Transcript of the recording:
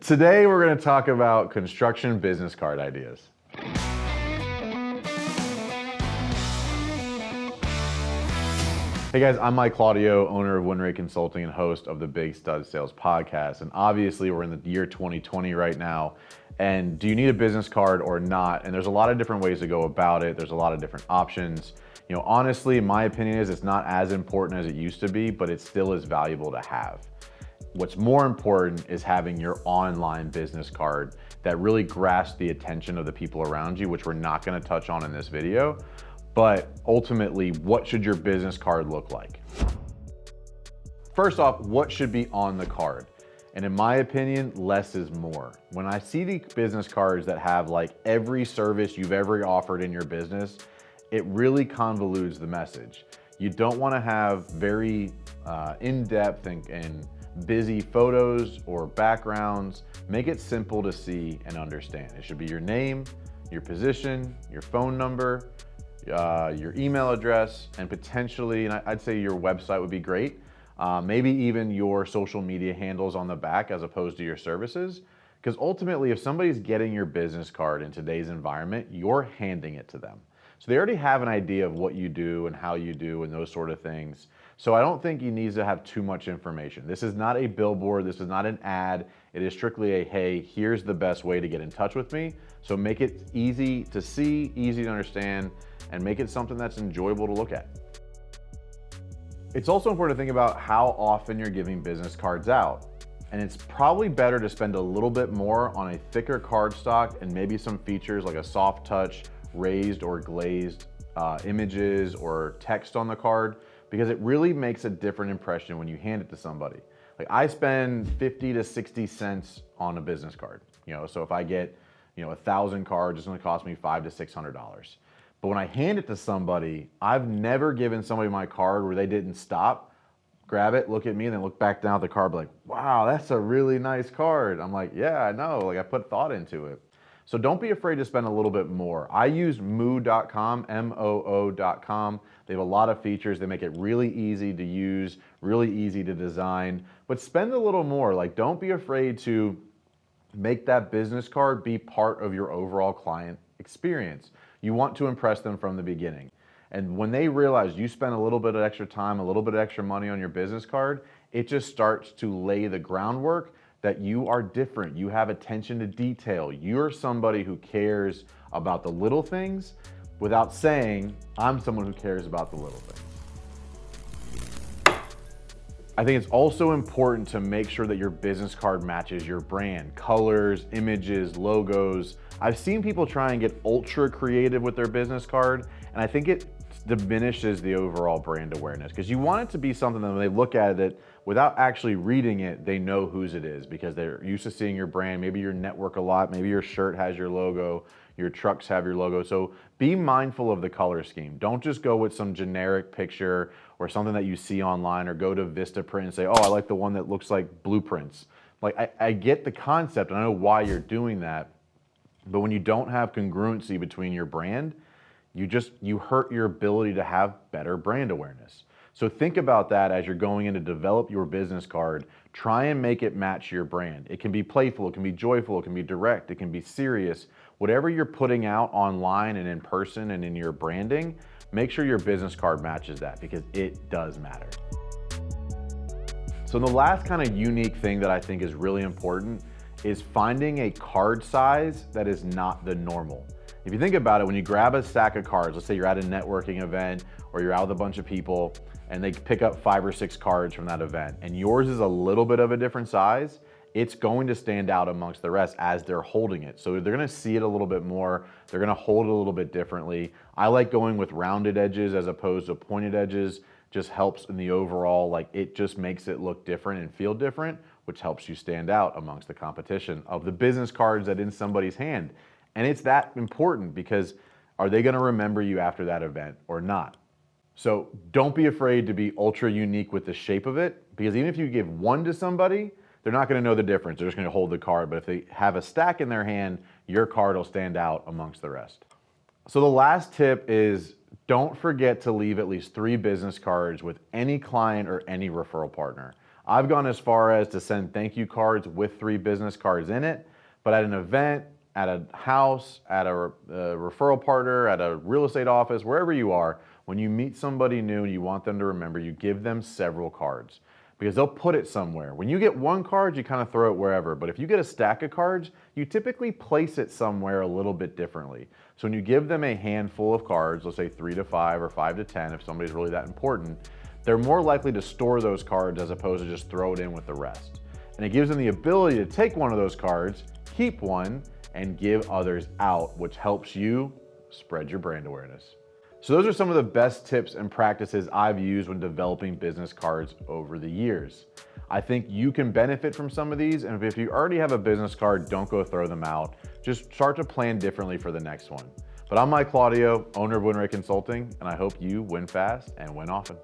Today we're going to talk about construction business card ideas. Hey guys, I'm Mike Claudio, owner of WinRate Consulting and host of the Big Stud Sales Podcast. And obviously we're in the year 2020 right now. And do you need a business card or not? And there's a lot of different ways to go about it. There's a lot of different options. You know, honestly, my opinion is it's not as important as it used to be, but it still is valuable to have. What's more important is having your online business card that really grasps the attention of the people around you, which we're not going to touch on in this video. But ultimately, what should your business card look like? First off, what should be on the card? And in my opinion, less is more. When I see the business cards that have like every service you've ever offered in your business, it really convolutes the message. You don't want to have very in-depth and busy photos or backgrounds. Make it simple to see and understand. It should be your name, your position, your phone number, your email address, and potentially, and I'd say your website would be great. Maybe even your social media handles on the back as opposed to your services. Because ultimately, if somebody's getting your business card in today's environment, you're handing it to them. So they already have an idea of what you do and how you do and those sort of things. So I don't think you need to have too much information. This is not a billboard. This is not an ad. It is strictly a, hey, here's the best way to get in touch with me. So make it easy to see, easy to understand, and make it something that's enjoyable to look at. It's also important to think about how often you're giving business cards out. And it's probably better to spend a little bit more on a thicker cardstock and maybe some features like a soft touch, raised or glazed images or text on the card, because it really makes a different impression when you hand it to somebody. Like I spend 50 to 60 cents on a business card. So if I get 1,000 cards, it's gonna cost me $500 to $600. But when I hand it to somebody, I've never given somebody my card where they didn't stop, grab it, look at me, and then look back down at the card, like, wow, that's a really nice card. I'm like, yeah, I know, like I put thought into it. So don't be afraid to spend a little bit more. I use moo.com, M-O-O.com. They have a lot of features. They make it really easy to use, really easy to design, but spend a little more. Like, don't be afraid to make that business card be part of your overall client experience. You want to impress them from the beginning. And when they realize you spend a little bit of extra time, a little bit of extra money on your business card, it just starts to lay the groundwork that you are different. You have attention to detail. You're somebody who cares about the little things without saying, I'm someone who cares about the little things. I think it's also important to make sure that your business card matches your brand, colors, images, logos. I've seen people try and get ultra creative with their business card, and I think it diminishes the overall brand awareness, because you want it to be something that when they look at it, without actually reading it, they know whose it is because they're used to seeing your brand. Maybe your network a lot, maybe your shirt has your logo, your trucks have your logo. So be mindful of the color scheme. Don't just go with some generic picture or something that you see online, or go to Vistaprint and say, oh, I like the one that looks like blueprints. Like I get the concept and I know why you're doing that, but when you don't have congruency between your brand, you hurt your ability to have better brand awareness. So think about that as you're going in to develop your business card. Try and make it match your brand. It can be playful, it can be joyful, it can be direct, it can be serious. Whatever you're putting out online and in person and in your branding, make sure your business card matches that, because it does matter. So the last kind of unique thing that I think is really important is finding a card size that is not the normal. If you think about it, when you grab a stack of cards, let's say you're at a networking event or you're out with a bunch of people and they pick up 5 or 6 cards from that event and yours is a little bit of a different size, it's going to stand out amongst the rest as they're holding it. So they're gonna see it a little bit more, they're gonna hold it a little bit differently. I like going with rounded edges as opposed to pointed edges. Just helps in the overall, like it just makes it look different and feel different, which helps you stand out amongst the competition of the business cards that in somebody's hand. And it's that important, because are they gonna remember you after that event or not? So don't be afraid to be ultra unique with the shape of it, because even if you give one to somebody, they're not gonna know the difference. They're just gonna hold the card. But if they have a stack in their hand, your card will stand out amongst the rest. So the last tip is, don't forget to leave at least 3 business cards with any client or any referral partner. I've gone as far as to send thank you cards with 3 business cards in it, but at an event, at a house, at a referral partner, at a real estate office, wherever you are, when you meet somebody new and you want them to remember, you give them several cards because they'll put it somewhere. When you get 1 card, you kind of throw it wherever, but if you get a stack of cards, you typically place it somewhere a little bit differently. So when you give them a handful of cards, let's say 3 to 5 or 5 to 10, if somebody's really that important, they're more likely to store those cards as opposed to just throw it in with the rest. And it gives them the ability to take one of those cards, keep one, and give others out, which helps you spread your brand awareness. So those are some of the best tips and practices I've used when developing business cards over the years. I think you can benefit from some of these, and if you already have a business card, don't go throw them out. Just start to plan differently for the next one. But I'm Mike Claudio, owner of WinRate Consulting, and I hope you win fast and win often.